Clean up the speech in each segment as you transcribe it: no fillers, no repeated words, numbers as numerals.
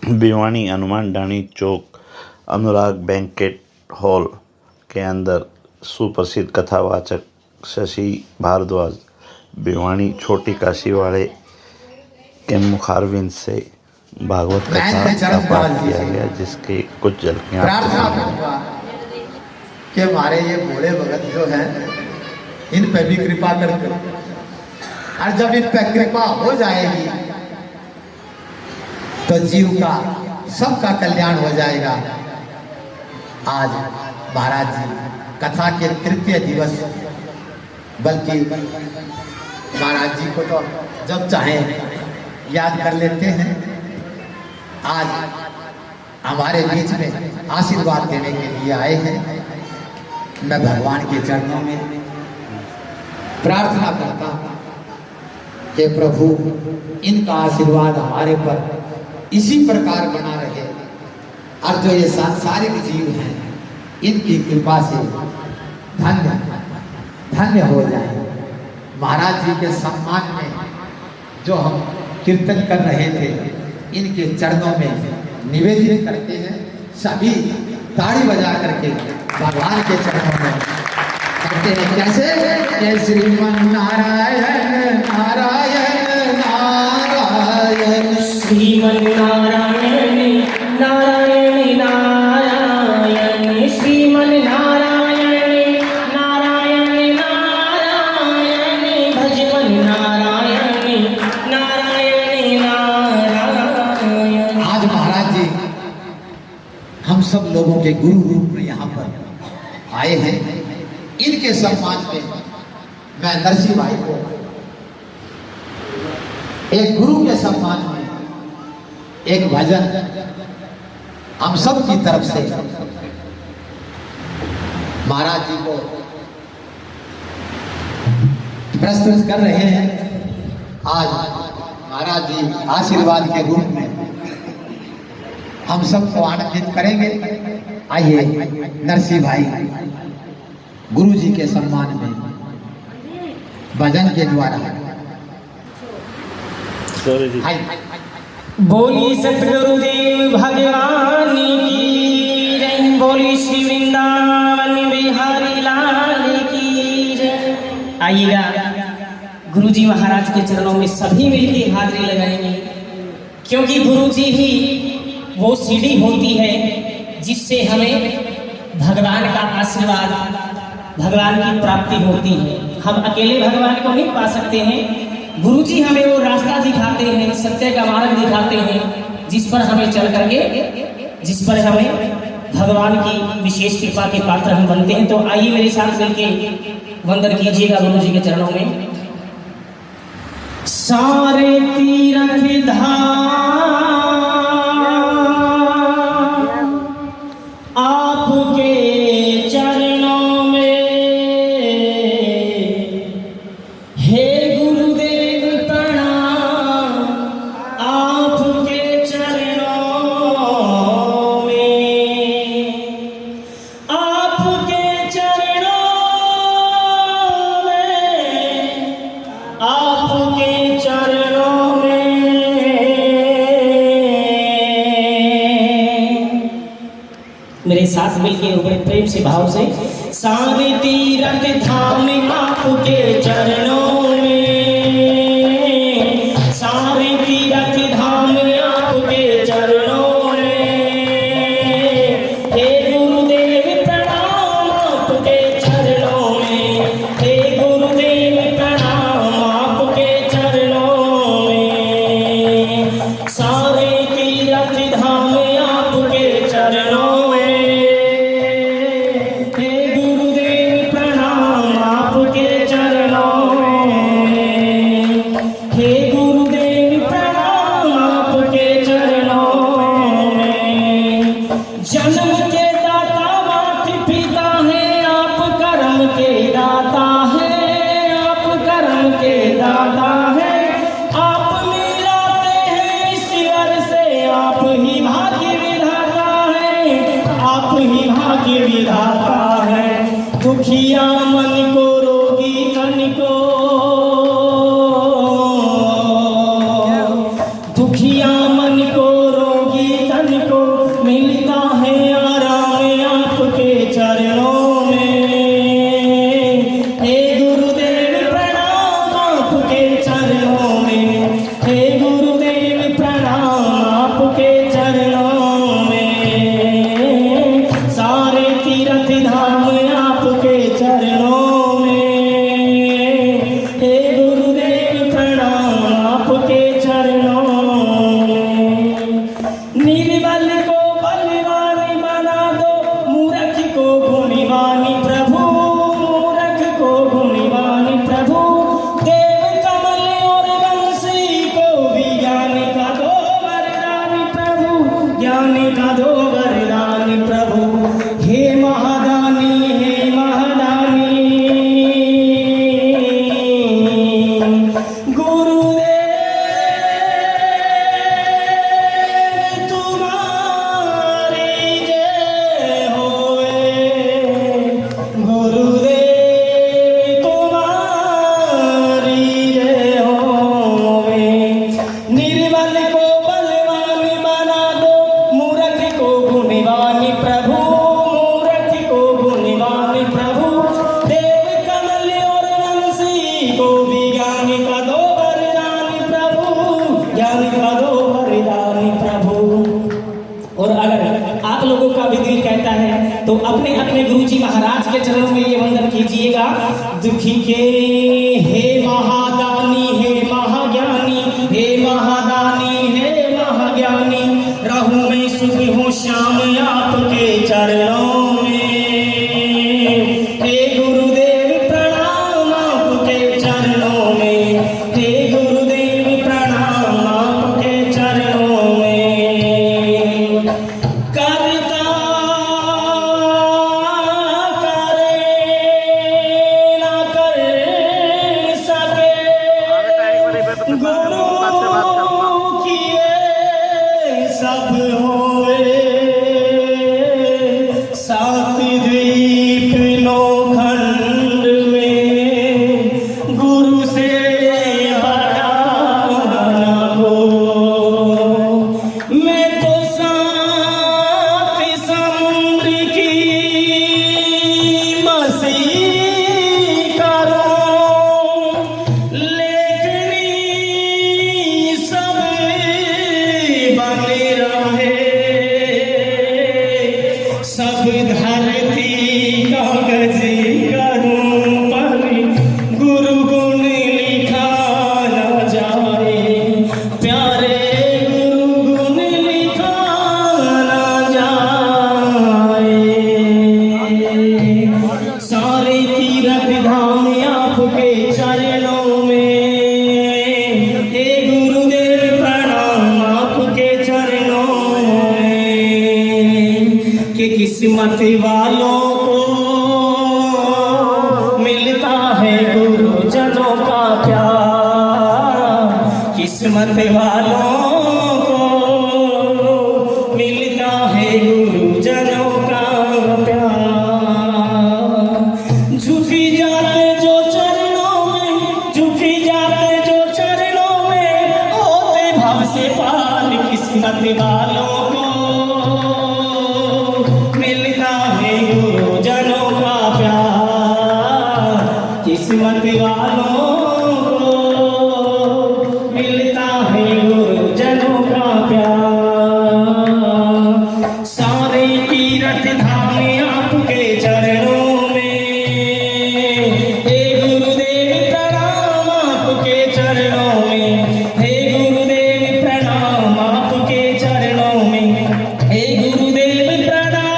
भिवानी हनुमान डाणी चौक अनुराग banquet hall के अंदर सुप्रसिद्ध कथावाचक शशि भारद्वाज भिवानी छोटी काशीवाड़े के मुखारविंद से भागवत कथा का पाठ किया गया, जिसके कुछ झलकियां कि हमारे ये भोले भगत जो हैं इन पे भी कृपा करके, और जब इन पे कृपा हो जाएगी तो जीव का सबका कल्याण हो जाएगा। आज महाराज जी कथा के तृतीय दिवस, बल्कि महाराज जी को तो जब चाहे याद कर लेते हैं। आज हमारे बीच में आशीर्वाद देने के लिए आए हैं। मैं भगवान के चरणों में प्रार्थना करता हूँ कि प्रभु इनका आशीर्वाद हमारे पर इसी प्रकार बना रहे, और जो ये सांसारिक जीव हैं इनकी कृपा से धन्य धन्य हो जाए। महाराज जी के सम्मान में जो हम कीर्तन कर रहे थे, इनके चरणों में निवेदन करते हैं। सभी ताड़ी बजा करके भगवान के चरणों में करते हैं। कैसे? जय श्रीमन नारायण नारायण नारायण, श्रीमन नारायण नारायण नारायण, श्रीमन नारायण नारायण नारायण, भजमन नारायण नारायण नारायण। आज महाराज जी हम सब लोगों के गुरु रूप में यहाँ पर आए हैं। इनके सम्मान में मैं नरसिंह भाई को एक गुरु के सम्मान में एक भजन हम सब की तरफ से महाराज जी को प्रस्तुत कर रहे हैं। आज महाराज जी आशीर्वाद के रूप में हम सबको आनंदित करेंगे। आइए नरसिंह भाई गुरु जी के सम्मान में भजन के द्वारा बोली सतगुरुदेव भगवान की जय, बोली श्री वृंदावन बिहारी लाल की जय। आइएगा गुरु जी महाराज के चरणों में सभी मिलकर हाजिरी लगाएंगे, क्योंकि गुरु जी ही वो सीढ़ी होती है जिससे हमें भगवान का आशीर्वाद, भगवान की प्राप्ति होती है। हम अकेले भगवान को नहीं पा सकते हैं। गुरु जी हमें वो रास्ता दिखाते हैं, सत्य का मार्ग दिखाते हैं, जिस पर हमें चल करके, जिस पर हमें भगवान की विशेष कृपा के पात्र हम बनते हैं। तो आइए मेरे साथ मिलके वंदन कीजिएगा गुरु जी के चरणों में। सारे तीरथ धाम आपके चरणों में, हे गुरुदेव प्रणाम आपके चरणों में, आपके चरणों में, आपके चरणों में। मेरे साथ मिलके बड़े प्रेम से भाव से, सारे तीरथ धाम आपके चरणों में, सारे तीरथ धाम आपके चरणों में, हे गुरुदेव प्रणाम आपके चरणों में, हे गुरुदेव प्रणाम आपके चरणों में, सारे तीरथ धाम आपके चरणों में, हे गुरुदेव प्रणाम आपके चरणों में, हे गुरुदेव प्रणाम आपके चरणों में। जन्म के दाता माता पिता है आप, कर्म के दाता है आप, कर्म के दाता है आप, मिलाते हैं ईश्वर से आप ही भाग्य विधाता है, आप ही भाग्य विधाता है। दुखिया मन को रोगी तन को, दुखिया मन को रोगी ज्ञान का दो वरदान प्रभु, हे महादानी हे महादानी। गुरुदेव तुम्हारी जय होवे, गुरुदेव तुम्हारी जय होवे। निर्बल को बलवान बना दो, मूर्ख को गुणवान प्रभु, मूर्ख को गुणवान प्रभु। देव कमल और वंशी को भी ज्ञान का दो वरदान प्रभु, ज्ञान का दो वरदान प्रभु। और अगर आप लोगों का भी दिल कहता है तो अपने अपने गुरुजी महाराज के चरणों में ये वंदन कीजिएगा। दुखी के हे महादानी हे महाज्ञानी, हे महादानी हे महाज्ञानी। रहूं मैं सुबह हो शाम आपके चरणों में, हे गुरुदेव प्रणाम आपके चरणों में, हे गुरुदेव प्रणाम आपके चरणों में। करता करे ना कर सके, गुरु किए सब होए। सात द्वीप नौ खंड में गुरु से बड़ा न हो। मैं तो सात समुद्र की मसीह करूं, लेकिन सब बने रहे। सब धरती कागज करूं पर गुरु गुण लिखा न जाए, प्यारे गुरु गुण लिखा न जाए। सारे तीर्थ धाम आपके चरणों में, हे गुरुदेव प्रणाम आपके चरणों में। कि किस्मत वालों को मिलता है गुरुजनों का प्यार, किस्मत वालों को मिलता है गुरुजनों का प्यार। झुकी जाते जो चरणों में, झुकी जाते जो चरणों में, होते भव से पार। किस्मत वालों को मिलता है गुरुजनों का प्यार, किस्मत वालों को मिलता है गुरुजनों का प्यार। सारे तीर्थ धाम आपके चरणों में, हे गुरुदेव प्रणाम आपके चरणों में, हे गुरुदेव प्रणाम आपके चरणों में, हे गुरुदेव प्रणाम।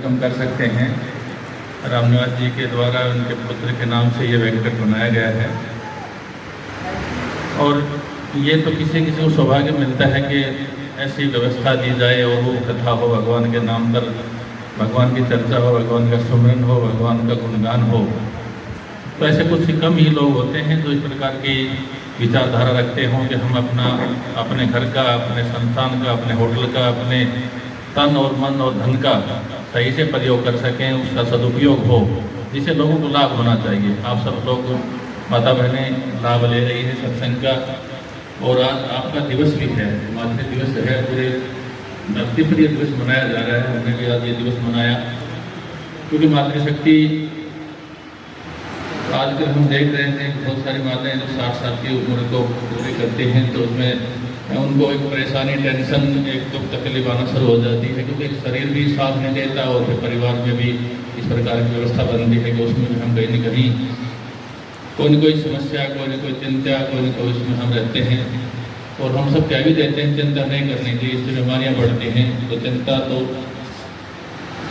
हम कर सकते हैं। रामनिवास जी के द्वारा उनके पुत्र के नाम से ये वेंकट बनाया गया है। और ये तो किसी किसी को सौभाग्य मिलता है कि ऐसी व्यवस्था दी जाए और वो कथा हो, भगवान के नाम पर भगवान की चर्चा हो, भगवान का सुमरन हो, भगवान का गुणगान हो। तो ऐसे कुछ कम ही लोग होते हैं जो इस प्रकार की विचारधारा रखते हों कि हम अपने घर का, अपने संतान का, अपने होटल का, अपने तन और मन और धन का सही से प्रयोग कर सकें, उसका सदुपयोग हो, जिससे लोगों को लाभ होना चाहिए। आप सब लोग माता बहनें लाभ ले रही है सत्संग का। और आज आपका दिवस भी है, मातृ दिवस है, पूरे धरती पर ये दिवस मनाया जा रहा है। हमने भी आज ये दिवस मनाया क्योंकि मातृशक्ति आजकल हम देख रहे थे बहुत सारी माताएं जो 60 साल की उम्र को पूरी करती हैं तो उसमें उनको एक परेशानी, टेंशन, एक तो तकलीफ आना शुरू हो जाती है क्योंकि शरीर भी साथ नहीं देता और फिर परिवार में भी इस प्रकार की व्यवस्था बनती है कि उसमें भी हम कहीं न कहीं कोई न कोई समस्या, कोई न कोई चिंता, कोई न कोई उसमें हम रहते हैं। और हम सब क्या भी देते हैं, चिंता नहीं करनी चाहिए, इससे बीमारियाँ बढ़ती हैं। तो चिंता तो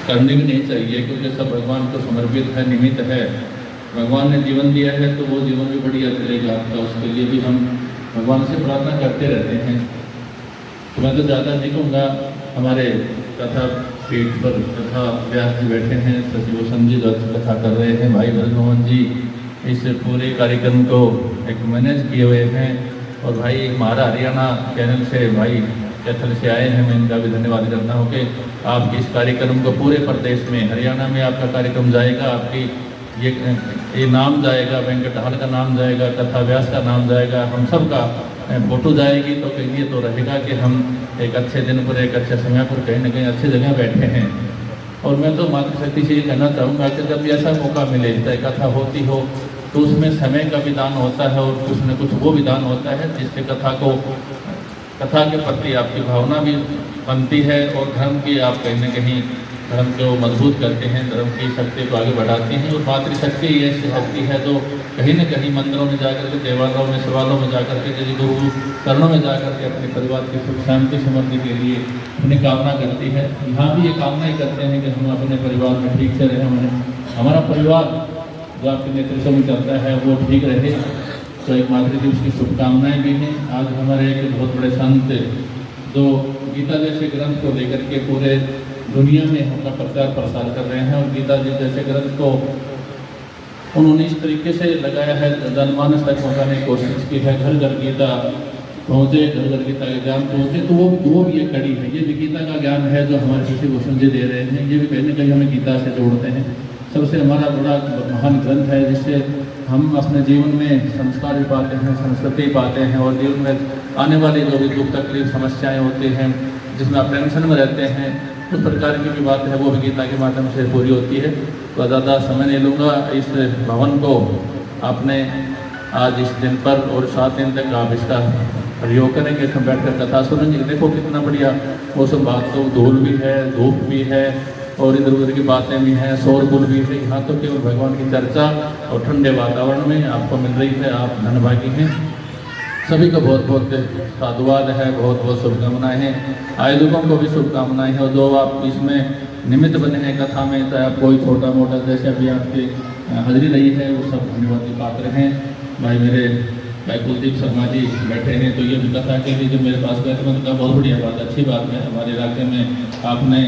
करनी भी नहीं चाहिए क्योंकि सब भगवान को समर्पित है, निमित्त है। भगवान ने जीवन दिया है तो वो जीवन भी बढ़िया चलेगा आपका, उसके लिए भी हम भगवान से प्रार्थना करते रहते हैं। तो मैं तो ज़्यादा नहीं कहूँगा, हमारे कथा पीठ पर कथा व्यास जी बैठे हैं, शशि भूषण जी जो अच्छी कथा कर रहे हैं, भाई ब्रजमोहन जी इस पूरे कार्यक्रम को एक मैनेज किए हुए हैं, और भाई हमारा हरियाणा चैनल से भाई कैथल से आए हैं, मैं इनका भी धन्यवाद करता हूँ कि आप इस कार्यक्रम को पूरे प्रदेश में, हरियाणा में आपका कार्यक्रम जाएगा, आपकी ये नाम जाएगा, वेंकट हॉल का नाम जाएगा, कथा व्यास का नाम जाएगा, हम सब का फोटो जाएगी। तो ये तो रहेगा कि हम एक अच्छे दिन पर, एक अच्छे समय पर कहीं ना कहीं अच्छी जगह बैठे हैं। और मैं तो मातृशक्ति से ये कहना चाहूँगा कि जब भी ऐसा मौका मिले, चाहे कथा होती हो, तो उसमें समय का विधान होता है और कुछ न कुछ वो विधान होता है जिससे कथा के प्रति आपकी भावना भी बनती है, और धर्म की आप कहीं न कहीं धर्म को मजबूत करते हैं, धर्म की शक्ति को आगे बढ़ाते हैं। और मातृशक्ति ऐसी शक्ति है जो कहीं न कहीं मंदिरों में जाकर के, देवालयों में, शिवालयों में जाकर के, जैसे गुरु चरणों में जाकर के अपने परिवार की सुख शांति समृद्धि के लिए अपनी कामना करती है। यहाँ भी ये कामना ही करते हैं कि हम अपने परिवार में ठीक से रहें, हमारा परिवार जो आपके नेतृत्व में चलता है वो ठीक रहे। तो एक मातृ दिवस की शुभकामनाएं भी हैं। आज हमारे एक बहुत बड़े संत जो गीता जैसे ग्रंथ को लेकर के पूरे दुनिया में अपना प्रचार प्रसार कर रहे हैं, और गीता जी जैसे ग्रंथ को उन्होंने इस तरीके से लगाया है, जनमानस तक पहुँचाने की कोशिश की है, घर घर गीता पहुँचे, घर घर गीता का ज्ञान पहुँचे। तो वो भी एक कड़ी है, ये भी गीता का ज्ञान है जो हमारे शशि भूषण जी दे रहे हैं। ये भी कहीं न कहीं हमें गीता से जोड़ते हैं। सबसे हमारा बड़ा महान ग्रंथ है जिससे हम अपने जीवन में संस्कार भी पाते हैं, संस्कृति पाते हैं, और जीवन में आने वाली जो भी दुख तकलीफ समस्याएं होती हैं, जिसमें आप टेंशन में रहते हैं, उस प्रकार की भी बात है वो भी गीता के माध्यम से पूरी होती है। तो ज़्यादा समय नहीं लूँगा। इस भवन को आपने आज इस दिन पर और 7 दिन तक आप इसका प्रयोग करेंगे, हम बैठ कर कथा सुनेंगे। देखो कितना बढ़िया मौसम, बात तो धूल भी है, धूप भी है, और इधर उधर की बातें भी हैं, शोरगुल भी है। यहाँ तो केवल भगवान की चर्चा और ठंडे वातावरण में आपको मिल रही है, आप धन्यभागी हैं। सभी को बहुत बहुत साधुवाद है, बहुत बहुत शुभकामनाएं हैं। आयोजकों को भी शुभकामनाएं हैं, और जो आप इसमें निमित्त बने हैं कथा में, चाहे आप कोई छोटा मोटा जैसे अभी आपकी हाजिरी रही है, वो सब धन्यवाद के पात्र हैं। भाई मेरे भाई कुलदीप शर्मा जी बैठे हैं, तो ये भी कथा के लिए जो मेरे पास गए थे, मैंने कहा बहुत बढ़िया बात, अच्छी बात है। हमारे इलाके में आपने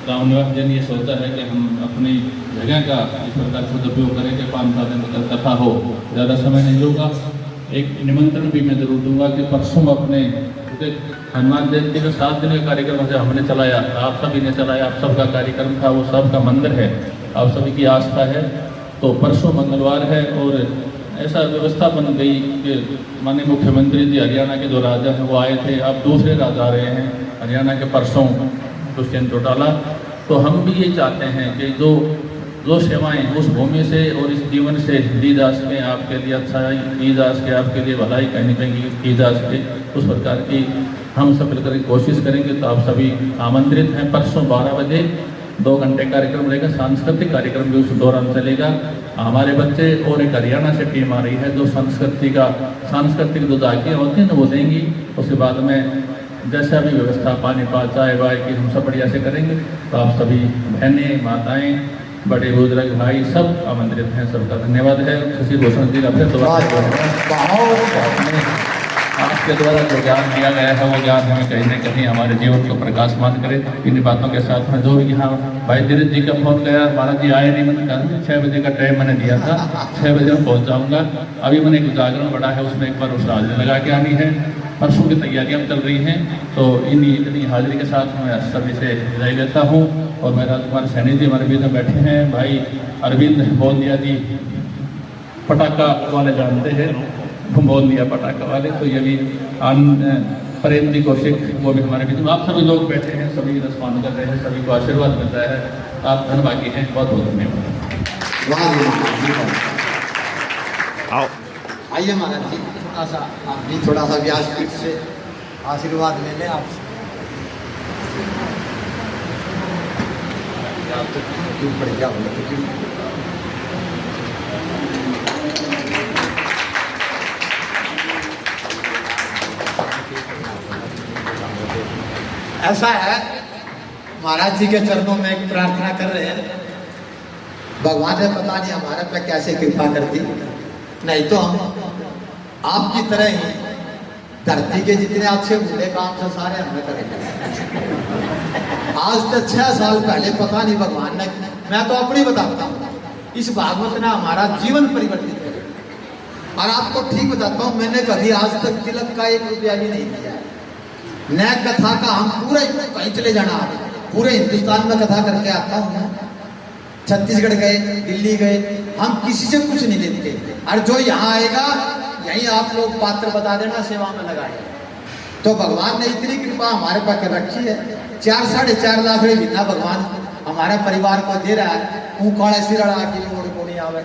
रामनिवास जी ने ये सोचा है कि हम अपनी जगह का इस प्रकार सदुपयोग करें कि 5-7 दिन तक कथा हो। ज़्यादा समय नहीं होगा। एक निमंत्रण भी मैं जरूर दूंगा कि परसों अपने हनुमान जयंती का 7 दिन का कार्यक्रम जो हमने चलाया, आप सभी ने चलाया, आप सबका कार्यक्रम था, वो सबका मंदिर है, आप सभी की आस्था है। तो परसों मंगलवार है, और ऐसा व्यवस्था बन गई कि माननीय मुख्यमंत्री जी हरियाणा के जो राजा हैं वो आए थे, अब दूसरे राजा आ रहे हैं हरियाणा के परसों, दुष्यंत चौटाला। तो हम भी ये चाहते हैं कि जो सेवाएं उस भूमि से और इस जीवन से दी जा सके, आपके लिए अच्छाई की जा सके, आपके लिए भलाई कहीं न कहीं की जा सके, उस प्रकार की हम सब मिलकर कोशिश करेंगे। तो आप सभी आमंत्रित हैं। परसों 12 बजे 2 घंटे कार्यक्रम रहेगा, सांस्कृतिक कार्यक्रम भी उस दौरान चलेगा। हमारे बच्चे और एक हरियाणा से टीम आ रही है जो सांस्कृतिक जो झांकियाँ होती हैं ना वो देंगी। उसके बाद में जैसा भी व्यवस्था पानी चाय वाय की हम सब बढ़िया से करेंगे। तो आप सभी बहनें, माताएँ, बड़े बुजुर्ग भाई सब आमंत्रित हैं। सबका धन्यवाद है। शशि भूषण जी का फिर आपके द्वारा जो ज्ञान दिया गया है वो ज्ञान हमें कहीं न कहीं हमारे जीवन को प्रकाशमान करे। इन बातों के साथ में जो यहाँ भाई धीरज जी का फोन गया, महाराज जी आए नहीं, मैंने कहा 6 बजे का टाइम मैंने दिया था, 6 बजे मैं पहुँच जाऊँगा। अभी मैंने एक जागरण बढ़ा है, उसमें एक बार उस हाजिरी लगा के आनी है। परसों की तैयारियाँ चल रही हैं। तो इतनी हाजिरी के साथ मैं सभी से विदाई लेता हूँ। और मैं राजकुमार सैनी जी हमारे बीच में बैठे हैं, भाई अरविंद बोलिया जी पटाखा वाले जानते हैं, बोल दिया पटाखा वाले। तो ये भी प्रेम जी कौशिक वो भी हमारे बीच में, आप सभी लोग बैठे हैं, सभी रिस्पॉन्ड कर रहे हैं, सभी को आशीर्वाद मिल रहा है। आप धन्यवादी हैं, बहुत बहुत धन्यवाद। आइए महाराज जी, आप भी थोड़ा सा व्यासपीठ से आशीर्वाद ले लें। आप क्यों पड़ गया बोले ऐसा है, महाराज जी के चरणों में एक प्रार्थना कर रहे हैं। भगवान ने पता नहीं हमारे पे कैसे कृपा कर दी, नहीं तो हम आपकी तरह ही धरती के जितने अच्छे बुरे काम से सारे हमने करेंगे। आज से 6 साल पहले पता नहीं भगवान ने, मैं तो अपनी बताता हूँ, इस भागवत ने हमारा जीवन परिवर्तित किया। और आपको ठीक बताता हूँ, मैंने कभी आज तक तिलक का 1 रुपया भी नहीं दिया। नया कथा का हम पूरा कहीं चले जाना, पूरे हिंदुस्तान में कथा करके आता हूँ मैं, छत्तीसगढ़ गए, दिल्ली गए, हम किसी से कुछ नहीं लेते। और जो यहाँ आएगा यहीं आप लोग पात्र बता देना, सेवा में लगाए। तो भगवान ने इतनी कृपा हमारे पास कर रखी है। 4 साढ़े 4 लाख रुपये बिना भगवान हमारे परिवार को दे रहा है। ऊँकाड़े सिरड़ा की लोड़ को नहीं आवे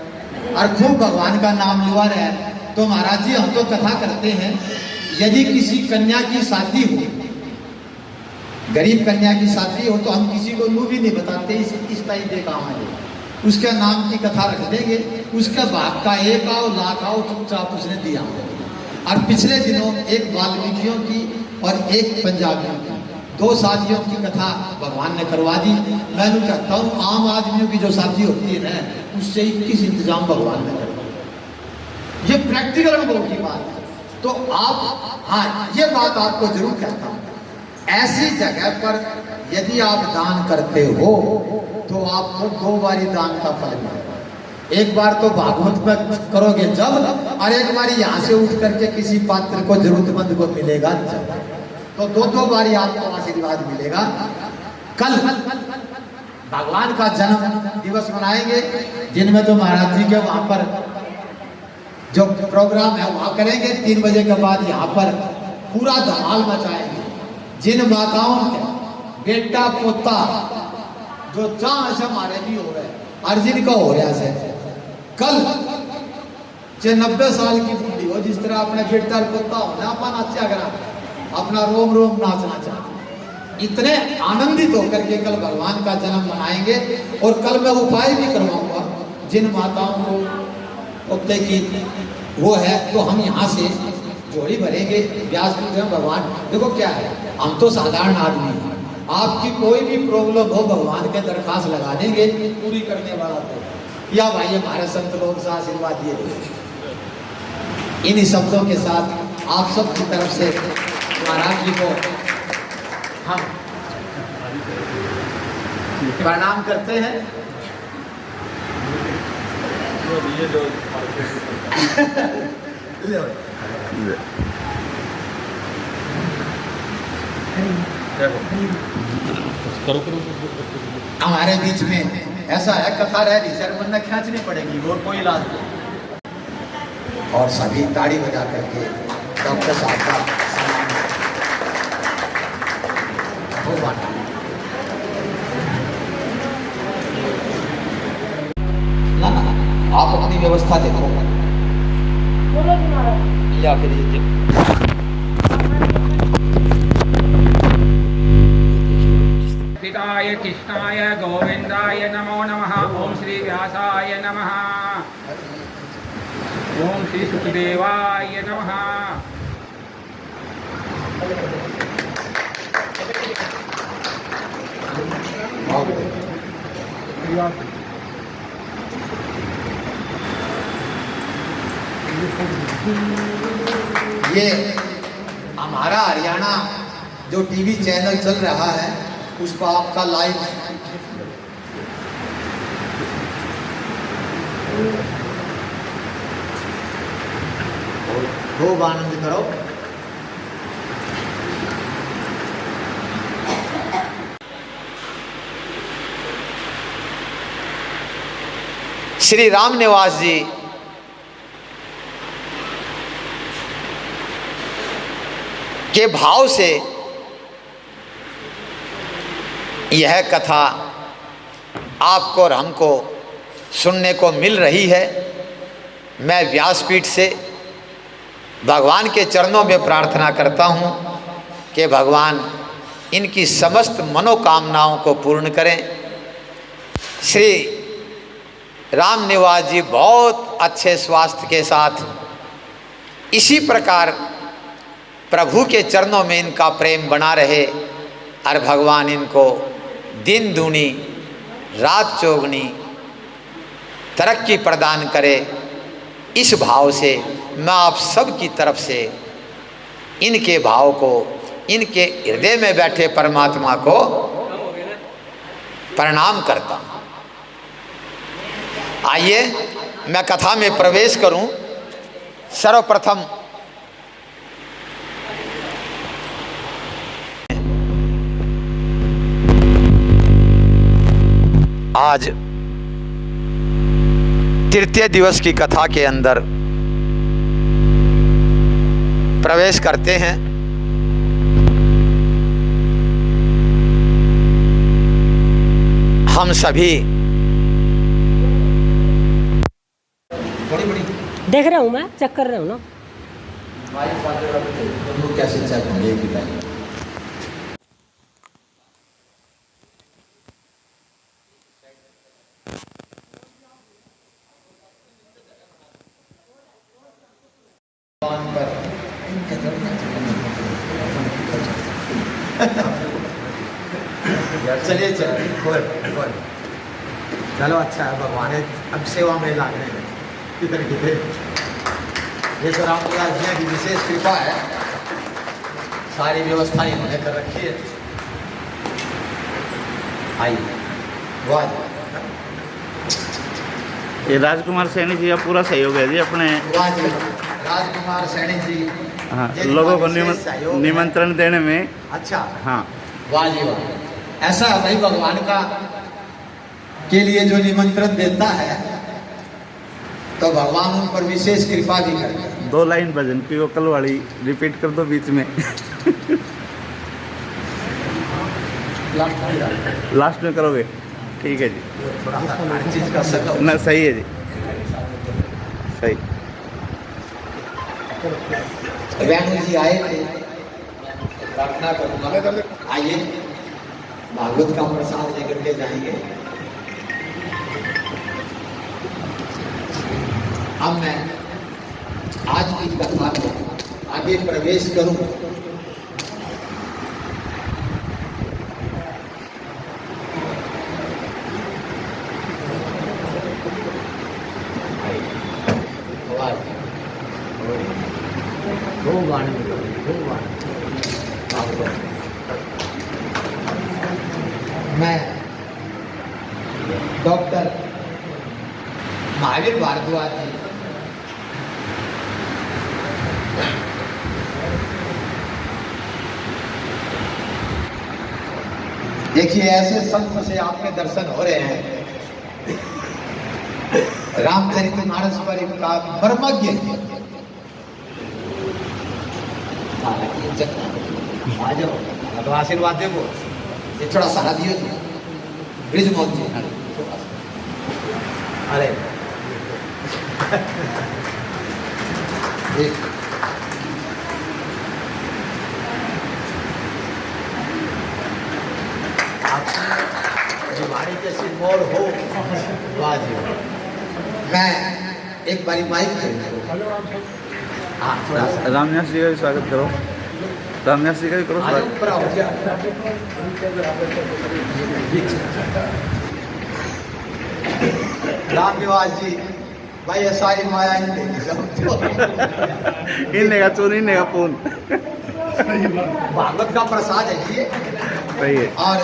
और खूब भगवान का नाम लिवा रहा है। तो महाराज जी, हम तो कथा करते हैं, यदि किसी कन्या की शादी हो, गरीब कन्या की शादी हो, तो हम किसी को मुँह भी नहीं बताते, इस टाइप के काम है। उसके नाम की कथा रख देंगे, उसके भाग का 1 आओ लाख आओ चुपचाप उसने दिया। और पिछले दिनों एक वाल्मीकियों की और एक पंजाबियों की 2 शादियों की कथा भगवान ने करवा दी। मैं तो कहता हूँ आम आदमियों की जो शादी होती है ना, उससे 21 इंतजाम भगवान ने करवा। ये प्रैक्टिकल अनुभव की बात है। तो आप, हाँ, ये बात आपको जरूर कहता हूँ, ऐसी जगह पर यदि आप दान करते हो तो आपको 2 बारी दान का फल मिलेगा। एक बार तो भागवत में करोगे जब, और एक बार यहाँ से उठ करके किसी पात्र को, जरूरतमंद को मिलेगा जब। तो 2 बारी आपको आशीर्वाद मिलेगा। कल भगवान का जन्म दिवस मनाएंगे, जिनमें तो महाराज जी के वहाँ पर जो प्रोग्राम है वहाँ करेंगे। 3 बजे के बाद यहाँ पर पूरा धमाल मचाएंगे। जिन माताओं के बेटा पोता जो जहाँ से हमारे भी हो रहे, अर्जुन का हो रहा है, कल चाहे 90 साल की बूढ़ी हो, जिस तरह अपने बेटा पोता होना अपन अच्छा करा, अपना रोम रोम नाचना चाहते, इतने आनंदित होकर के कल भगवान का जन्म मनाएंगे। और कल मैं उपाय भी करवाऊंगा, जिन माताओं को पोते की वो है, तो हम यहाँ से जोड़ी भरेंगे, व्यासपीठ में। भगवान देखो क्या है, हम तो साधारण आदमी हैं, आपकी कोई भी प्रॉब्लम हो भगवान के दरखास्त लगा देंगे, पूरी करने वाला तो या भाई हमारे संत लोग से आशीर्वाद दिए। इन्हीं शब्दों के साथ आप सब की तरफ से महाराज जी को हम प्रणाम करते हैं। हमारे बीच में ऐसा है, कथा रह रही सर, वरना खींचनी पड़ेगी और कोई इलाज नहीं। और सभी ताड़ी बजा करके डॉक्टर साहब का आप अपनी व्यवस्था देखो। या फिर कृष्णाय कृष्णाय गोविंदाय नमो नमः। ओम श्री व्यासाय नमः। ओम श्री सुखदेवाय नमः। ये हमारा हरियाणा जो टीवी चैनल चल रहा है, उस पर आपका लाइव खूब आनंद करो। श्री राम निवास जी के भाव से यह कथा आपको और हमको सुनने को मिल रही है। मैं व्यासपीठ से भगवान के चरणों में प्रार्थना करता हूँ कि भगवान इनकी समस्त मनोकामनाओं को पूर्ण करें। श्री राम निवास जी बहुत अच्छे स्वास्थ्य के साथ इसी प्रकार प्रभु के चरणों में इनका प्रेम बना रहे और भगवान इनको दिन दूनी रात चौगुनी तरक्की प्रदान करे, इस भाव से मैं आप सब की तरफ से इनके भाव को, इनके हृदय में बैठे परमात्मा को प्रणाम करता हूँ। आइए मैं कथा में प्रवेश करूं। सर्वप्रथम आज तृतीय दिवस की कथा के अंदर प्रवेश करते हैं। हम सभी देख रहा हूँ, मैं चेक कर रहा हूँ ना। कैसे चेक होंगे कि चलिए चलो अच्छा है, भगवान अब सेवा में लाग रहे हैं किधर किधर। ये तो रामदास जी की विशेष कृपा है, सारी व्यवस्था इन्होंने कर रखी है। आइए वाह, ये राजकुमार सैनी जी का पूरा सहयोग है जी अपने। वाह जी, राजकुमार सैनी जी हाँ, लोगों को निमंत्रण देने में। अच्छा हाँ, वाह जी वाह। ऐसा भाई भगवान का के लिए जो निमंत्रण देता है तो भगवान उन पर विशेष कृपा भी करता है। 2 लाइन भजन की वोकल वाली रिपीट कर दो बीच में। लास्ट में करोगे? ठीक है जी, थोड़ा सा हर चीज का सकल ना सही है जी, सही। वेणु जी आए थे, प्रार्थना करूंगा। आइए भागवत का प्रसाद लेकर के जाएंगे। अब मैं आज की कथा में आगे प्रवेश करूं। मैं डॉक्टर महावीर भारद्वाज जी देखिए, ऐसे संत से आपके दर्शन हो रहे हैं। रामचरितमानस पर इनका मर्मज्ञ आ जाओ, तो आशीर्वाद देवो। ये थोड़ा सारा दियो जी, ब्रिज मोहन जी। अरे जीवानी जैसी मोड़ हो, वाह जी। मैं एक बारी माइक हाँ थोड़ा सा रामन्यास जी का भी स्वागत करो, रामन्यास जी का भी करो स्वागत। राम निवास जी भाई, ये सारी माया इन्ने का चून, इन्ने का पून। भागवत का प्रसाद है जी। सही है। और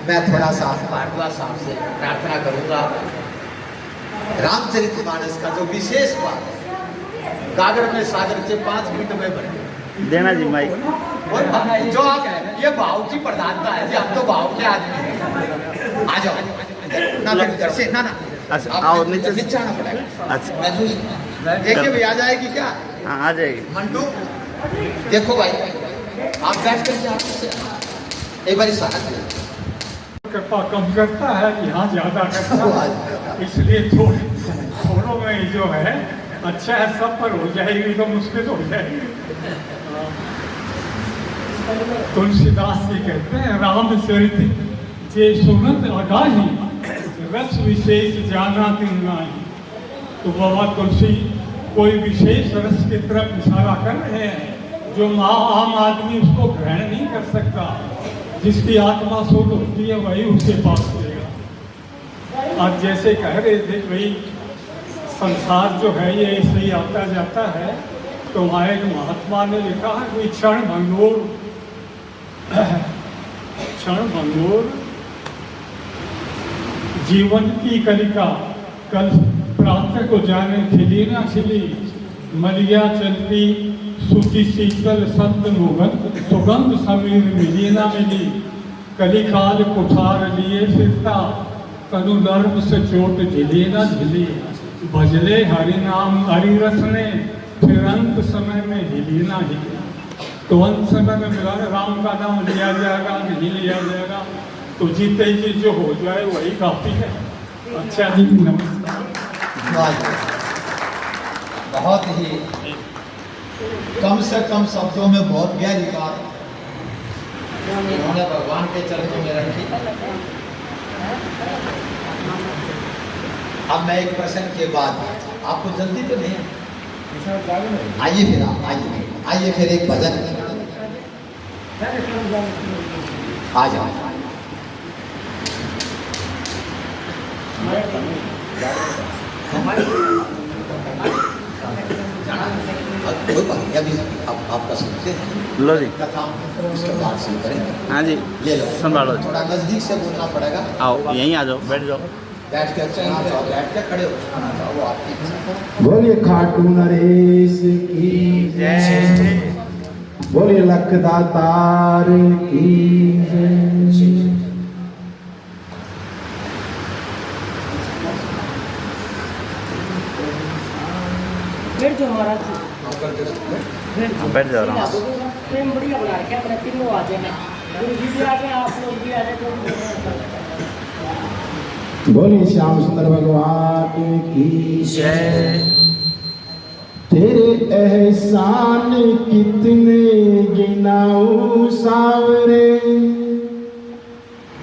मैं थोड़ा सा भारद्वाज साहब से प्रार्थना करूंगा, रामचरितमानस का जो विशेष बात है, गागर में सागर से 5 मिनट में बने देना जी माइक। और जो आप ये भाव की प्रधानता है जी, हम तो भाव के आदमी हैं। आ जाओ ना, इधर से ना ना, अच्छा आओ, नीचे आना पड़ेगा। अच्छा महसूस देखिए भाई, आ जाएगी क्या? हाँ आ जाएगी। मंटू देखो भाई, आप बैठ कर एक बार सारा कृपा कम करता है, यहाँ ज्यादा करता है, इसलिए थोड़ों में जो है अच्छा है, सब पर हो जाएगी तो मुश्किल हो जाएगी। तुलसीदास जी कहते हैं, रामचरित जे सुनत अगाही रस विशेष जाना तिन नाही। तो बाबा तुलसी कोई विशेष रस की तरफ इशारा कर रहे हैं जो आम आदमी उसको ग्रहण नहीं कर सकता। जिसकी आत्मा शुद्ध होती है वही उसके पास मिलेगा। आप जैसे कह रहे थे भाई, संसार जो है ये ऐसे ही आता जाता है। तो वहाँ एक महात्मा ने लिखा है कोई क्षण भंगुर जीवन की कलिका, कल प्रातः को जाने खिली ना खिली, मलिया चलती सूची शीतल संत मुगंध, सुगंध समीर मिली ना मिली, कलिकाल कुठार लिए फिरता, तनु नर्म से चोट झिली ना झिली, भजले हरि नाम हरि रस ने, फिर अंत समय में हिली ना हिली। तो अंत समय में मिला राम का नाम लिया जाएगा, नहीं लिया जाएगा, तो जीते जी जो हो जाए वही काफी है। अच्छा जी, नमस्कार। बहुत ही कम से कम शब्दों में बहुत गहरी बात उन्होंने भगवान के चरणों में रखी। अब मैं एक प्रश्न के बाद, आपको जल्दी तो नहीं है, आइए फिर आप आइए फिर एक भजन आ जाओ। कोई बात नहीं, अभी आपका सुनते हैं लो जी, कथा, उसके बाद शुरू करेंगे। हाँ जी, ले लो, संभालो। थोड़ा नजदीक से बोलना पड़ेगा। आओ यहीं आ जाओ, बैठ जाओ। बैठ के सुना जाओ, बैठ के खड़े हो सुना जाओ, वो आपकी इच्छा। बोलिए खाटू नरेश की जय, बोलिए लखदातार की जय। बैठ जाओ महाराज जी, बैठ जाओ आराम से। प्रेम बढ़िया बना रखे अपने तीनों आ जाए, गुरु जी भी आ गए, आप लोग भी आ जाए। बोलिए श्याम सुंदर भगवान की जय। तेरे एहसान कितने गिनाऊं सावरे,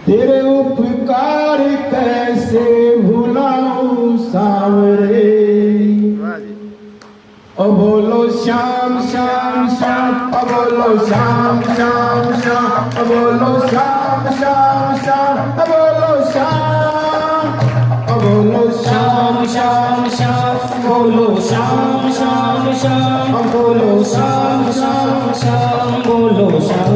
तेरे उपकार कैसे भुलाऊं सावरे। ओ बोलो श्याम श्याम श्याम, ओ बोलो श्याम श्याम श्याम, ओ बोलो श्याम श्याम श्याम, ओ बोलो श्याम, ओ बोलो श्याम श्याम श्याम, बोलो श्याम श्याम श्याम, बोलो श्याम श्याम श्याम, बोलो श्याम।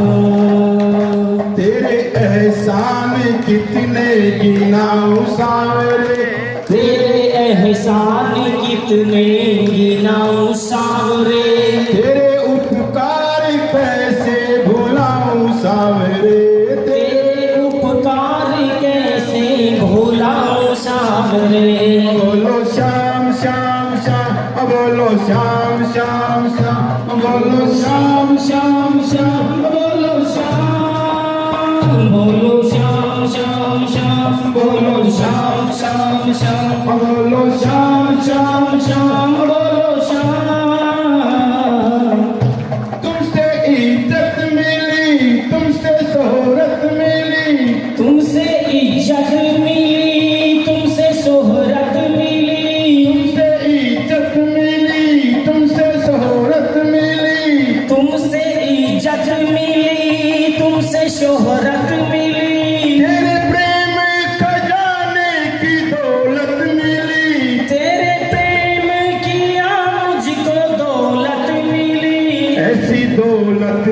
तेरे एहसान कितने गिनाऊं सावरे, तेरे एहसान कितने गिनाऊं सावरे, तेरे उपकार कैसे भुलाऊं सावरे। तेरे उपकार कैसे भुलाऊं सावरे। बोलो श्याम श्याम श्याम, बोलो श्याम श्याम श्याम, बोलो श्याम श्याम श्याम, बोलो श्याम, बोलो श्याम श्याम श्याम, बोलो श्याम श्याम श्याम, बोलो श्याम श्याम श्याम, बोलो श्याम। तुमसे इज्जत मिली, तुमसे शोहरत मिली, तुमसे इज्जत मिली, तुमसे शोहरत मिली, तुमसे इज्जत मिली, तुमसे शोहरत मिली, तुमसे इज्जत मिली, तुमसे शोहरत मिली। तेरे प्रेम खजाने की दौलत मिली, तेरे प्रेम किया मुझको दौलत मिली। ऐसी दौलत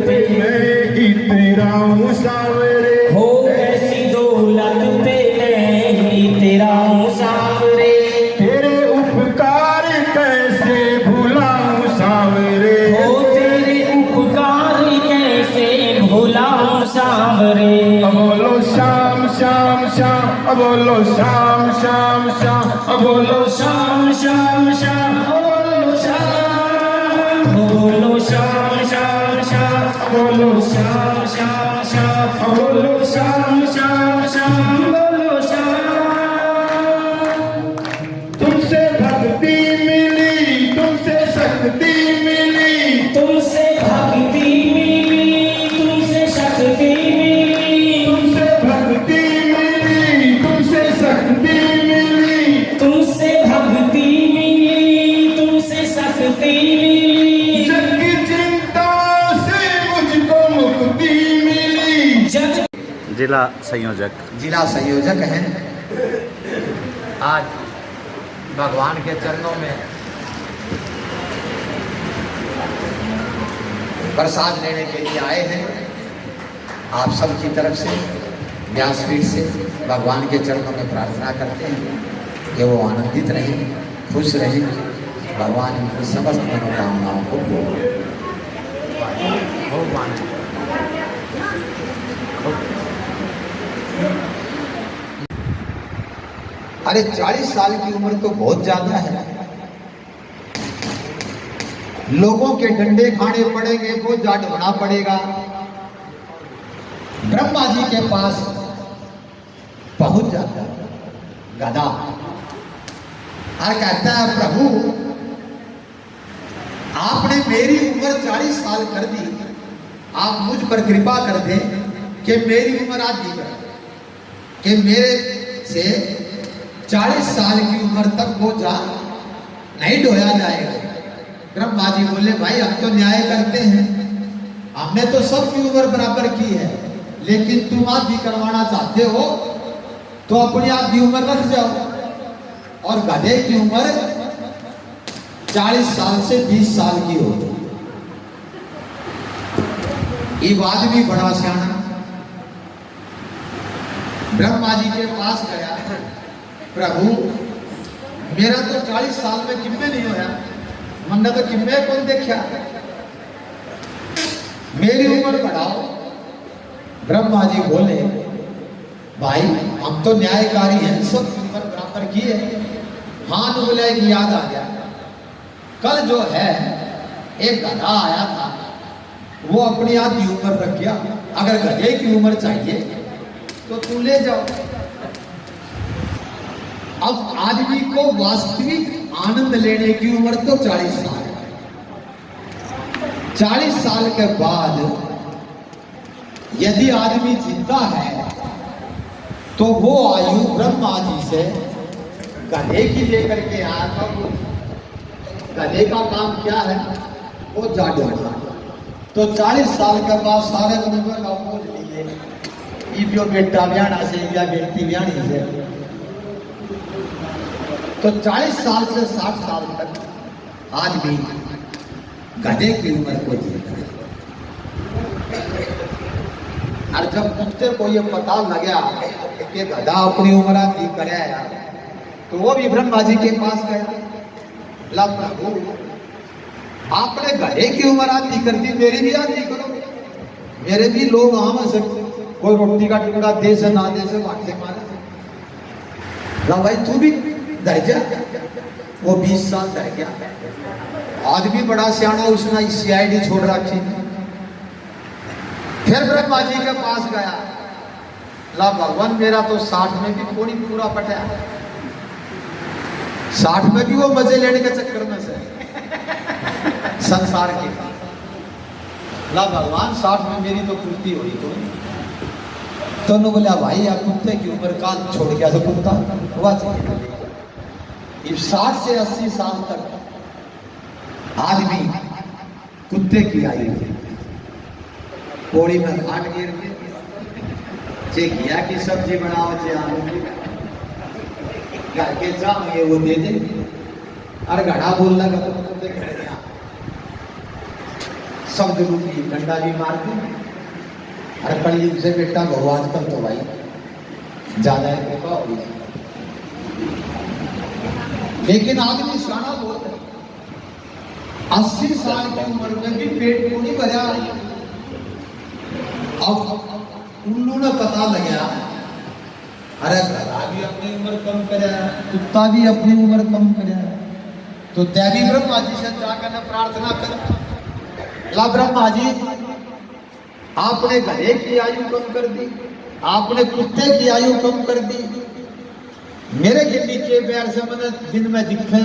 पे मैं इतराऊं सावरे। हो ऐसी दौलत पे मैं तेरा हूँ सावरे। तेरे उपकार कैसे भुलाऊं सावरे। हो तेरे उपकार कैसे भुलाऊं सावरे। बोलो श्याम श्याम श्याम, बोलो श्याम श्याम श्याम, बोलो श्याम श्याम श्याम, बोलो श्याम, बोलो श्याम श्याम श्याम, बोलो श्याम श्याम श्याम, बोलो श्याम श्याम श्याम, बोलो श्याम। तुमसे भक्ति मिली, तुमसे शक्ति मिली, तुमसे भक्ति मिली, तुमसे शक्ति मिली, तुमसे भक्ति मिली, तुमसे शक्ति मिली, तुमसे भक्ति मिली, तुमसे शक्ति मिली। जग की चिंता से मुझको मुक्ति मिली। जग जिला संयोजक जिला संयोजक हैं आज भगवान के चरणों में प्रसाद लेने के लिए आए हैं। आप सबकी तरफ से व्यासपीठ से भगवान के चरणों में प्रार्थना करते हैं कि वो आनंदित रहें, खुश रहें, भगवान इनकी समस्त मनोकामनाओं को पूर्ण। अरे 40 साल की उम्र तो बहुत ज्यादा है। लोगों के डंडे खाने पड़ेंगे, वो जाट होना पड़ेगा। ब्रह्मा जी के पास पहुंच जाता है गधा और कहता है, प्रभु आपने मेरी उम्र 40 साल कर दी, आप मुझ पर कृपा कर दें कि मेरी उम्र आधी कर, कि मेरे से 40 साल की उम्र तक वो जा नहीं ढोया जाएगा। ब्रह्मा जी बोले, भाई हम तो न्याय करते हैं, हमने तो सबकी उम्र बराबर की है, लेकिन तुम आधी करवाना चाहते हो तो अपनी आधी उम्र रख जाओ। और गधे की उम्र 40 साल से 20 साल की होती। ये आदमी बड़ा सियाना ब्रह्मा जी के पास गया, प्रभु मेरा तो 40 साल में किम्मे नहीं होया, मैंने तो किम्मे कौन देखा, मेरी उम्र बढ़ाओ। ब्रह्मा जी बोले, भाई हम तो न्यायकारी हैं, सब उम्र बराबर की है। हाँ तो बोले, एक याद आ गया, कल जो है एक गधा आया था, वो अपनी आधी उम्र रख गया, अगर गधे की उम्र चाहिए तो तू ले जाओ। अब आदमी को वास्तविक आनंद लेने की उम्र तो 40 साल है। 40 साल के बाद यदि आदमी जिंदा है तो वो आयु ब्रह्मा जी से गधे की लेकर के आया था। वो गधे का काम क्या है, वो जाडोगा। तो 40 साल के बाद सारे उम्र का बोझ लिए, इबियो बेटा ब्याना से या बेटी ब्यानी से, तो 40 साल से 60 साल तक आदमी गधे की उम्र को जीता है। और जब कुत्ते को ये पता लगा कि गधा अपनी उम्र आधी कराया, तो वो भी ब्रह्मा जी के पास गया, ला प्रभु आपने गधे की उम्र आधी कर दी, मेरी भी आधी करो, मेरे भी लोग आम से कोई रोटी का टुकड़ा दे से ना दे से वाटे मारे। ला भाई तू भी डर जा। वो 20 साल डर गया। आदमी बड़ा सियाना, उसने CID छोड़ रखी। फिर ब्रह्मा जी के पास गया, ला भगवान मेरा तो 60 में भी कोई पूरा पटा, 60 में भी वो मजे लेने के चक्कर में से संसार के, ला भगवान 60 में मेरी तो पूर्ति हुई तो उन्होंने बोला, भाई आप कुत्ते की उम्र का छोड़ गया तो कुत्ता हुआ चाहिए। 60 से 80 साल तक आदमी कुत्ते की आयु है। पौड़ी में घाट गिर के जे घिया की सब्जी बनाओ, जे आलू की घर के चाहिए वो दे दे। अरे घड़ा बोल लगा तो कुत्ते खड़े गया, शब्द रूपी डंडा भी मार दे। अरे कलयुग से बेटा बहु आजकल तो भाई ज्यादा है कृपा हो गई, लेकिन आदमी सियाना बोलता है। 80 साल की उम्र में भी पेट को नहीं भरा। अब उल्लू ने पता लगा, अरे गधा भी अपनी उम्र कम करे, कुत्ता भी अपनी उम्र कम करे, तो तैवी ब्रह्मा जी से जाकर प्रार्थना कर, ला ब्रह्मा जी आपने गधे की आयु कम कर दी, आपने कुत्ते की आयु कम कर दी, मेरे गिल्ली के पैर से मैंने दिन में दिखे,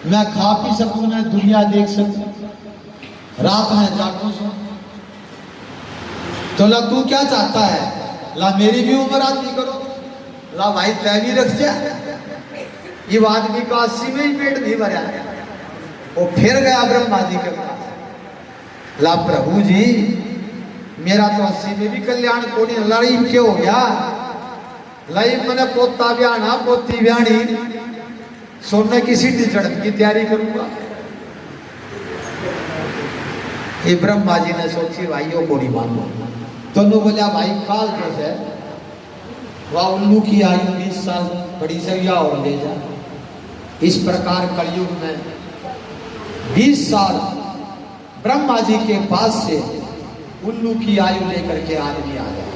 मैं खा पी सकूं, मैं दुनिया देख सकूं, रात में जागूं सो। तो ला तू क्या चाहता है, ला मेरी भी उम्र आदमी करो, ला भाई तय भी रख जा। ये आदमी का 80 में ही पेट नहीं भरा। वो फिर गया ब्रह्मा जी के पास, ला प्रभु जी मेरा तो 80 में भी कल्याण को नहीं, लड़ाई क्यों हो गया, लई मैंने पोता ब्याना पोती ब्याणी सोने की सीढ़ी चढ़ने की तैयारी करूंगा। ये ब्रह्मा जी ने सोची भाइयों को नहीं मानो तो बोला भाई काल कैसे वह उल्लू की आयु 20 साल बड़ी सरिया और ले जा। इस प्रकार कलयुग में 20 साल ब्रह्मा जी के पास से उल्लू की आयु लेकर के आदमी आ जाए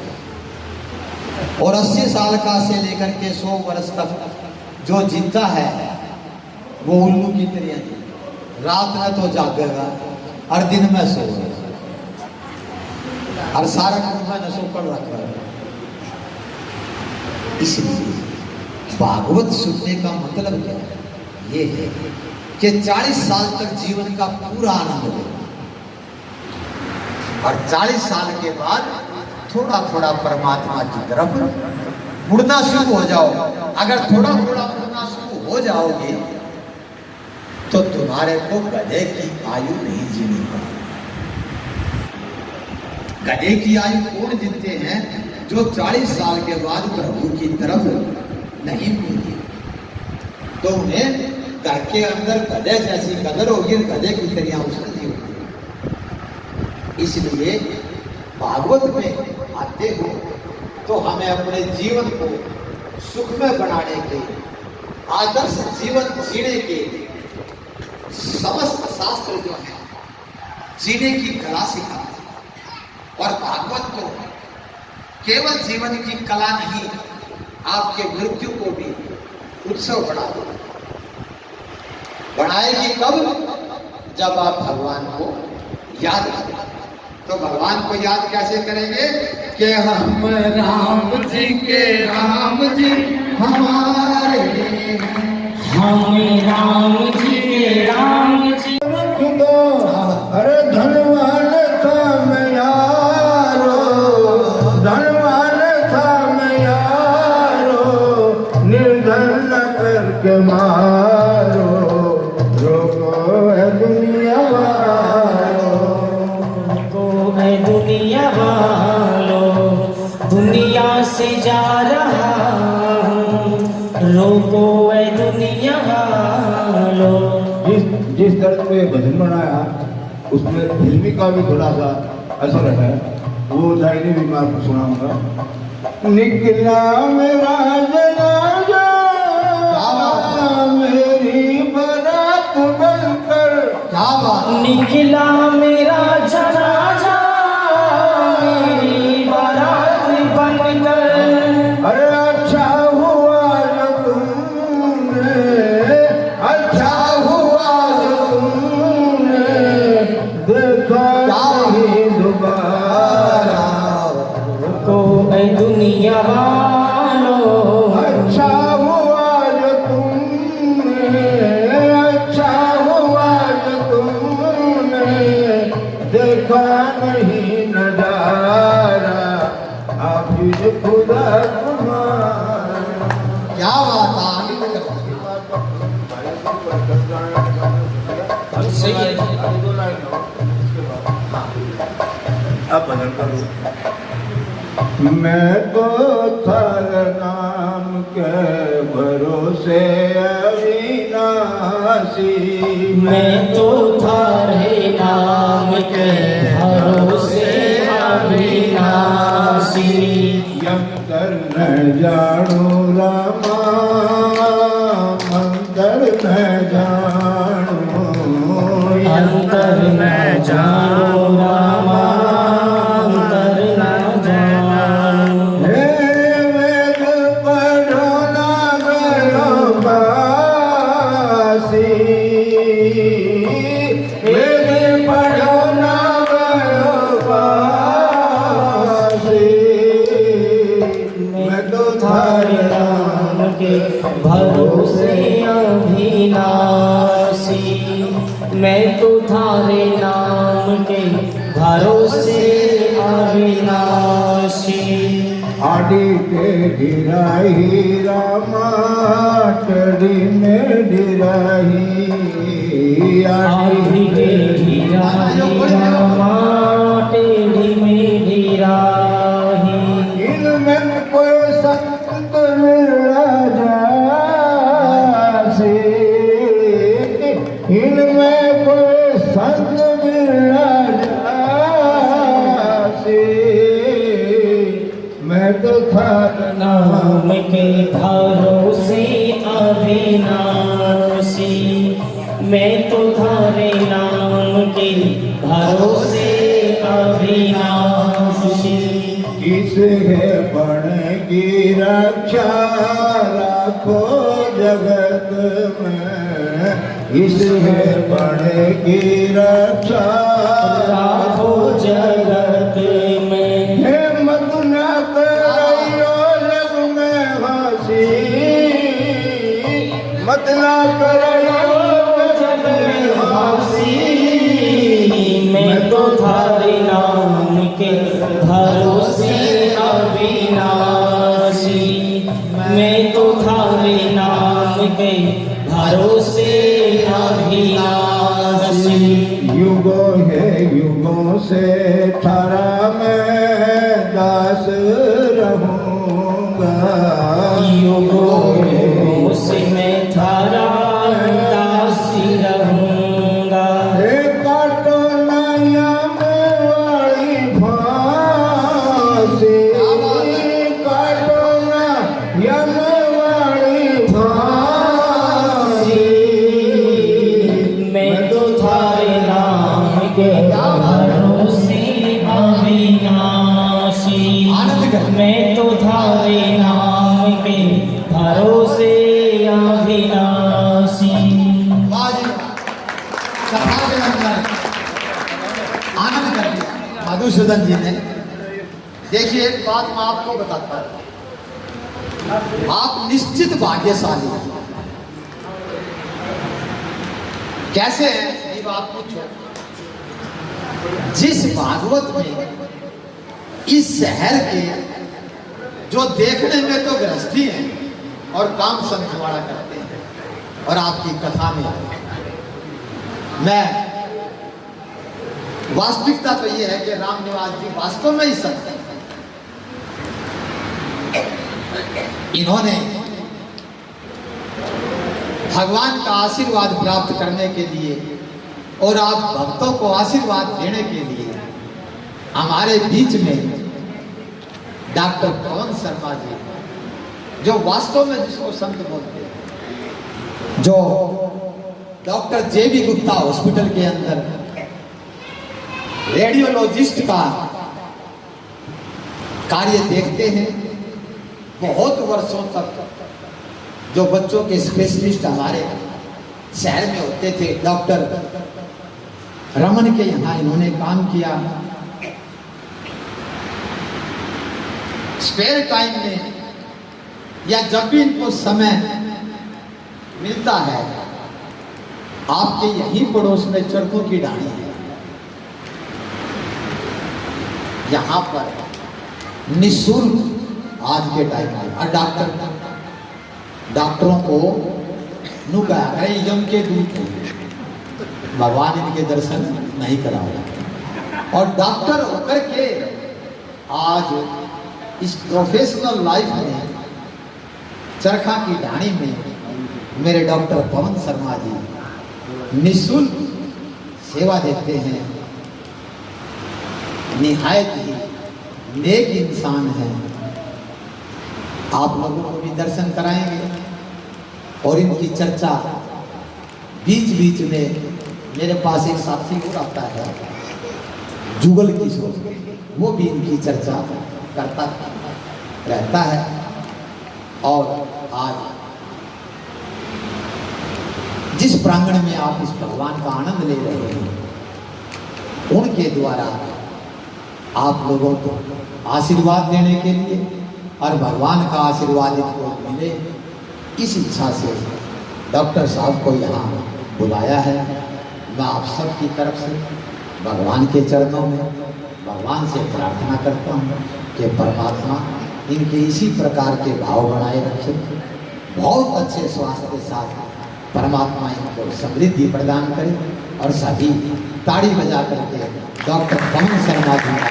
और 80 साल का से लेकर के 100 वर्ष तक जो जीता है वो उल्लू की तरह रात में तो जागेगा और दिन में सोएगा और सारा कुछ में नशो कर रखा है। इसलिए भागवत सुनने का मतलब क्या है? ये है कि 40 साल तक जीवन का पूरा आनंद ले और 40 साल के बाद थोड़ा थोड़ा परमात्मा की तरफ मुड़ना शुरू हो जाओ। अगर थोड़ा थोड़ा मुड़ना शुरू हो जाओगे तो तुम्हारे को गधे की आयु नहीं जीनी पड़ेगी। गधे की आयु कौन जीते हैं? जो 40 साल के बाद प्रभु की तरफ नहीं मुड़ते तो उन्हें घर के अंदर गधे जैसी कदर होगी, गधे की तरह उसकी होगी। इसलिए भागवत में आते हो तो हमें अपने जीवन को सुखमय बनाने के, आदर्श जीवन जीने के समस्त शास्त्र जो है जीने की कला सिखाते हैं। और भागवत तो केवल जीवन की कला नहीं, आपके मृत्यु को भी उत्सव बढ़ाएगी। कब? जब आप भगवान को याद करें। तो भगवान को याद कैसे करेंगे कि हम राम जी के राम जी हमारे, हम राम जी के राम जी। अरे धनवान था मैं यारो, धनवान था मैं यारो, निर्धन न करके मारो, रोको है दुनिया वालो, रोको है दुनिया वालो, दुनिया से जा रहा हूँ, रोको है दुनिया वालो। जिस तरह से भजन बनाया उसमें फिल्मी का भी थोड़ा सा असर है, वो दाहिने भी मैं आपको सुनाऊंगा। निकला मेरा जनाजा मेरी बारात बनकर, क्या बात। निकला मेरा जनाजा मेरी बारात बनकर, अरे अच्छा हुआ जो तुमने, अच्छा हुआ जो तुमने देखा नहीं दोबारा, को ऐ दुनिया वालों। अच्छा हुआ जो तुमने, अच्छा हुआ जो तुमने देखा नहीं नजारा, हाफिज खुदा तुम्हारा। क्या बात। आनंद करते सही है। अब भजन करो। मैं तो थार नाम के भरोसे अविनाशी, मैं तो थारे नाम के भरोसे अविनाशी, यंतर न जानो रामा, मंतर न जानो, अंतर न जानो रामा, अंतर न जानो। हे वेद पढ़ो ना गयो बासी, वेद पढ़ो ना गयो बासी, मैं तो थारे नाम के भरोसे अविनाशी, मैं तो थारे नाम के भरोसे अविनाशी। आड़ी के ढिराई रामा, टड़ी में ढिराई, आधी टेढ़ी राही रामा, टेढ़ी में ढिराही। इनमें कोई संत के भरोसे अविनाशी। किस है बण की रक्षा राखो जगत में, इस है बण की रक्षा राखो जगत में। हे मत न करो जग में हंसी, मत न करो जग में हंसी। मैं तो थारे नाम के भरोसे अविनाशी। मैं तो थारे नाम के भरोसे अविनाशी। युगों है युगों से थारा मैं दास रहूंगा, युगों युगों से मैं थारा दासी रहूंगा। हे काटो ना यम वाली फांसी, काटो ना यम वाली फांसी। मैं तो थारे नाम के भरोसे अविनाशी। मैं तो थारे नाम के भरोसे अविनाशी। कथा के अंदर आनंद कर दिया मधुसूदन जी ने। देखिए एक बात मैं आपको बताता हूं, आप निश्चित भाग्यशाली हैं। कैसे हैं ये बात पूछो। जिस भागवत में इस शहर के जो देखने में तो गृहस्थी हैं और काम संतवाड़ा करते हैं, और आपकी कथा में मैं वास्तविकता तो ये है कि रामनिवास जी वास्तव में ही सत्य हैं। इन्होंने भगवान का आशीर्वाद प्राप्त करने के लिए और आप भक्तों को आशीर्वाद देने के लिए हमारे बीच में डॉक्टर पवन शर्मा जी, जो वास्तव में जिसको संत बोलते हैं, जो डॉक्टर जे.बी. गुप्ता हॉस्पिटल के अंदर रेडियोलॉजिस्ट का कार्य देखते हैं। बहुत वर्षों तक जो बच्चों के स्पेशलिस्ट हमारे शहर में होते थे, डॉक्टर रमन के यहाँ इन्होंने काम किया। स्पेयर टाइम में या जब भी इनको समय मिलता है, आपके यहीं पड़ोस में चरखों की ढाणी है, यहाँ पर निःशुल्क आज के टाइम में और डॉक्टरों को नुका है यम के दूत भगवान इनके दर्शन नहीं कराओ। और डॉक्टर होकर के आज इस प्रोफेशनल लाइफ में चरखा की ढाणी में मेरे डॉक्टर पवन शर्मा जी निःशुल्क सेवा देते हैं। निहायत ही नेक इंसान है। आप लोगों को भी दर्शन कराएंगे और इनकी चर्चा बीच बीच में मेरे पास एक साथी को आता है जुगल किशोर, वो भी इनकी चर्चा करता रहता है। और आज जिस प्रांगण में आप इस भगवान का आनंद ले रहे हैं, उनके द्वारा आप लोगों को आशीर्वाद देने के लिए और भगवान का आशीर्वाद इनको मिले, इस इच्छा से डॉक्टर साहब को यहाँ बुलाया है। मैं आप सबकी तरफ से भगवान के चरणों में भगवान से प्रार्थना करता हूँ कि परमात्मा इनके इसी प्रकार के भाव बनाए रखे, बहुत अच्छे स्वास्थ्य के साथ परमात्मा इनको समृद्धि प्रदान करे। और सभी ताड़ी बजा करके डॉक्टर पवन शर्मा जी का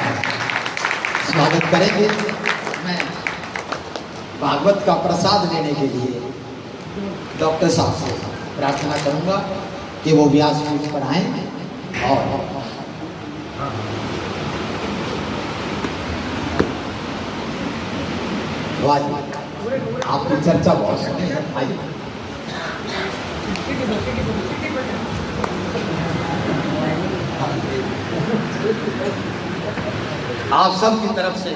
स्वागत करेंगे। मैं भागवत का प्रसाद लेने के लिए डॉक्टर साहब से प्रार्थना करूंगा कि वो व्यासपीठ पर आएं और आपकी चर्चा बहुत सुनी है। आइए आप सब की तरफ से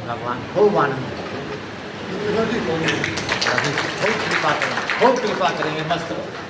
भगवान खूब आनंद खूब कृपा करेंगे, मस्त रहो।